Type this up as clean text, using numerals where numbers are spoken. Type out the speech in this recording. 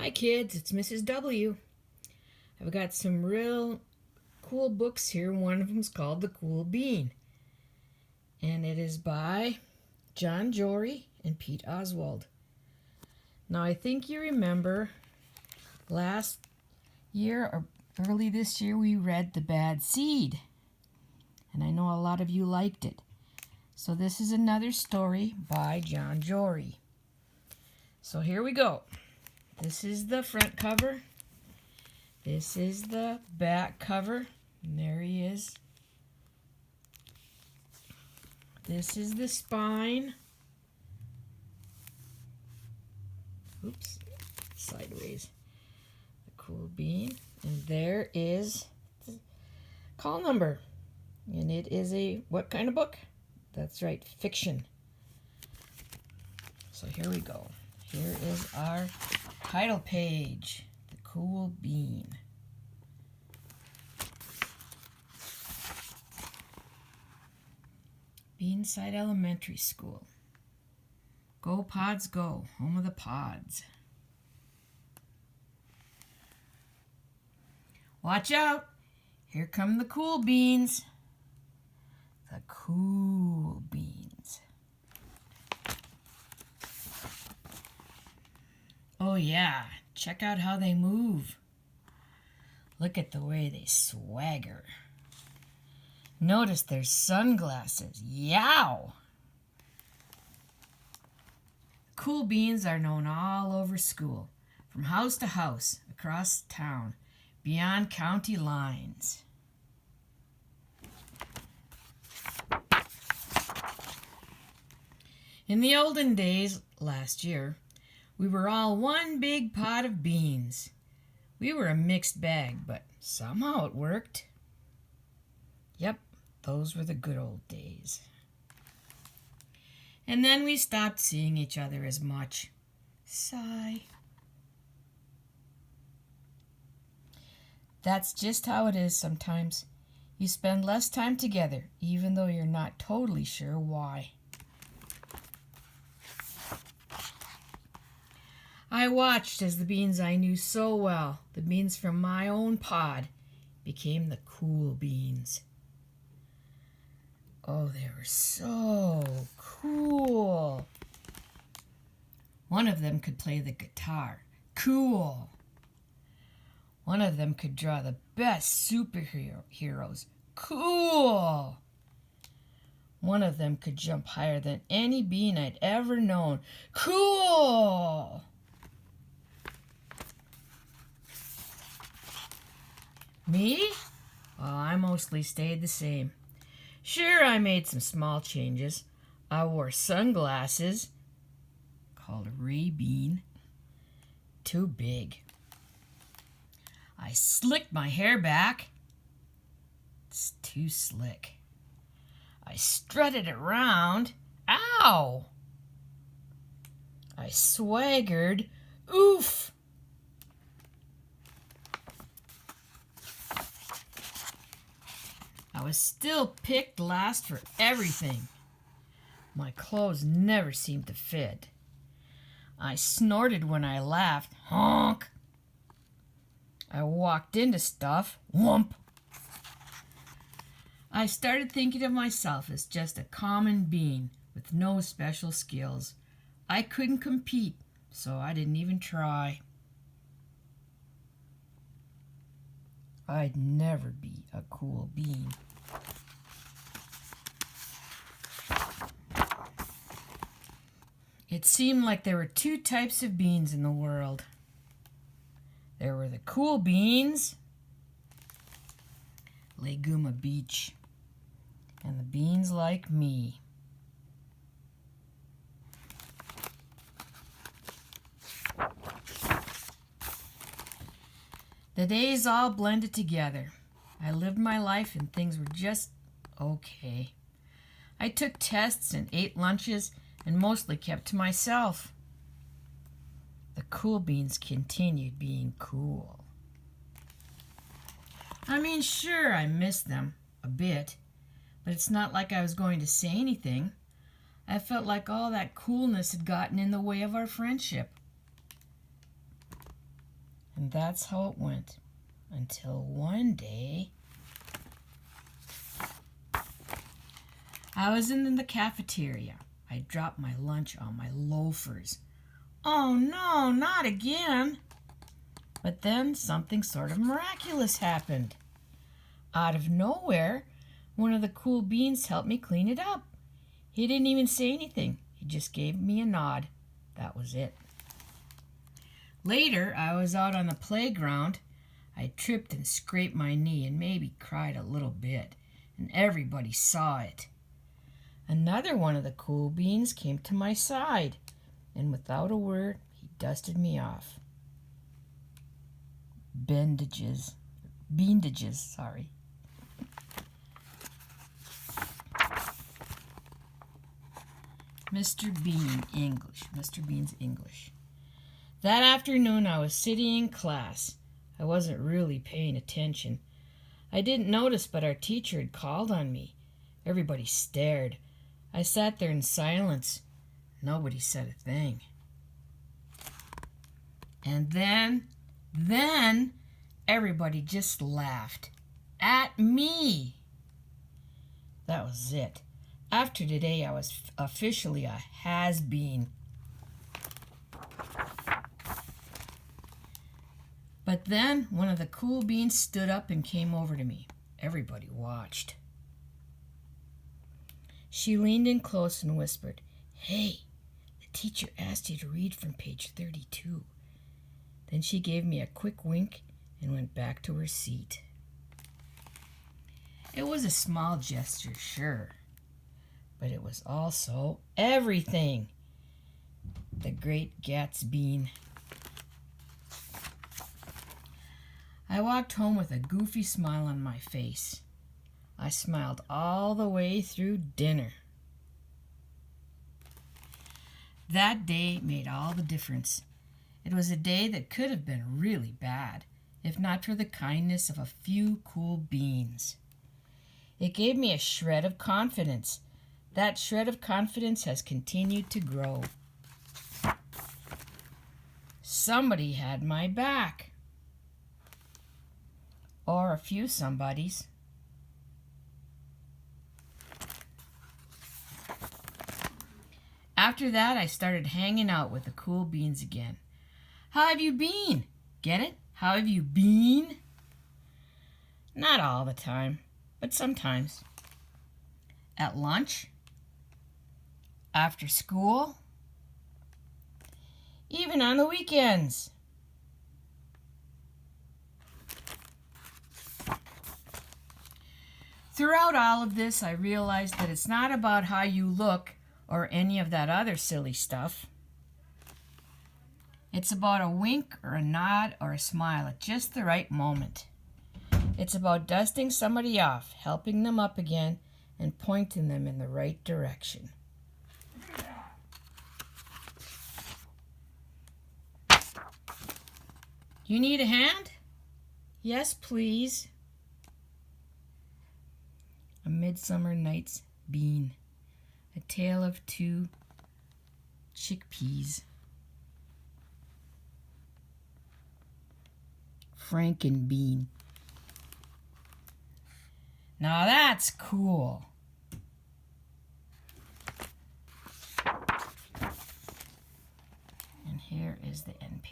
Hi kids, it's Mrs. W. I've got some real cool books here. One of them is called The Cool Bean. And it is by John Jory and Pete Oswald. Now I think you remember last year or early this year we read The Bad Seed. And I know a lot of you liked it. So this is another story by John Jory. So here we go. This is the front cover. This is the back cover. And there he is. This is the spine. Oops, sideways. The Cool Bean. And there is the call number. And it is a, what kind of book? That's right, fiction. So here we go. Here is our title page, The Cool Bean. Beanside Elementary School. Go Pods Go, home of the pods. Watch out, here come the cool beans. The cool beans. Oh yeah, check out how they move. Look at the way they swagger. Notice their sunglasses. Yow! Cool beans are known all over school, from house to house, across town, beyond county lines. In the olden days, last year, we were all one big pot of beans. We were a mixed bag, but somehow it worked. Yep, those were the good old days. And then we stopped seeing each other as much. Sigh. That's just how it is sometimes. You spend less time together, even though you're not totally sure why. I watched as the beans I knew so well, the beans from my own pod, became the cool beans. Oh, they were so cool. One of them could play the guitar. Cool. One of them could draw the best superheroes. Cool. One of them could jump higher than any bean I'd ever known. Cool. Me? Well, I mostly stayed the same. Sure, I made some small changes. I wore sunglasses, called Ray-Bean, too big. I slicked my hair back. It's too slick. I strutted around. Ow! I swaggered. Oof! I was still picked last for everything. My clothes never seemed to fit. I snorted when I laughed. Honk! I walked into stuff. Whump! I started thinking of myself as just a common bean with no special skills. I couldn't compete, so I didn't even try. I'd never be a cool bean. It seemed like there were two types of beans in the world. There were the cool beans, Laguna Beach, and the beans like me. The days all blended together. I lived my life and things were just okay. I took tests and ate lunches and mostly kept to myself. The cool beans continued being cool. I mean, sure, I missed them a bit, but it's not like I was going to say anything. I felt like all that coolness had gotten in the way of our friendship. And that's how it went. Until one day, I was in the cafeteria. I dropped my lunch on my loafers. Oh no, not again! But then something sort of miraculous happened. Out of nowhere, one of the cool beans helped me clean it up. He didn't even say anything. He just gave me a nod. That was it. Later, I was out on the playground. I tripped and scraped my knee and maybe cried a little bit, and everybody saw it. Another one of the cool beans came to my side, and without a word, he dusted me off. Bandages, sorry. Mr. Bean's English. That afternoon I was sitting in class. I wasn't really paying attention. I didn't notice, but our teacher had called on me. Everybody stared. I sat there in silence. Nobody said a thing. And then everybody just laughed. At me. That was it. After today, I was officially a has-been. But then one of the cool beans stood up and came over to me. Everybody watched. She leaned in close and whispered, "Hey, the teacher asked you to read from page 32. Then she gave me a quick wink and went back to her seat. It was a small gesture, sure, but it was also everything. The Great Gatsby. I walked home with a goofy smile on my face. I smiled all the way through dinner. That day made all the difference. It was a day that could have been really bad, if not for the kindness of a few cool beans. It gave me a shred of confidence. That shred of confidence has continued to grow. Somebody had my back. Or a few somebodies. After that, I started hanging out with the cool beans again. How have you been? Get it? How have you been? Not all the time, but sometimes. At lunch, after school, even on the weekends. Throughout all of this, I realized that it's not about how you look or any of that other silly stuff. It's about a wink or a nod or a smile at just the right moment. It's about dusting somebody off, helping them up again, and pointing them in the right direction. You need a hand? Yes, please. A Midsummer Night's Bean. A Tale of Two Chickpeas. Frankenbean. Now that's cool. And here is the end page.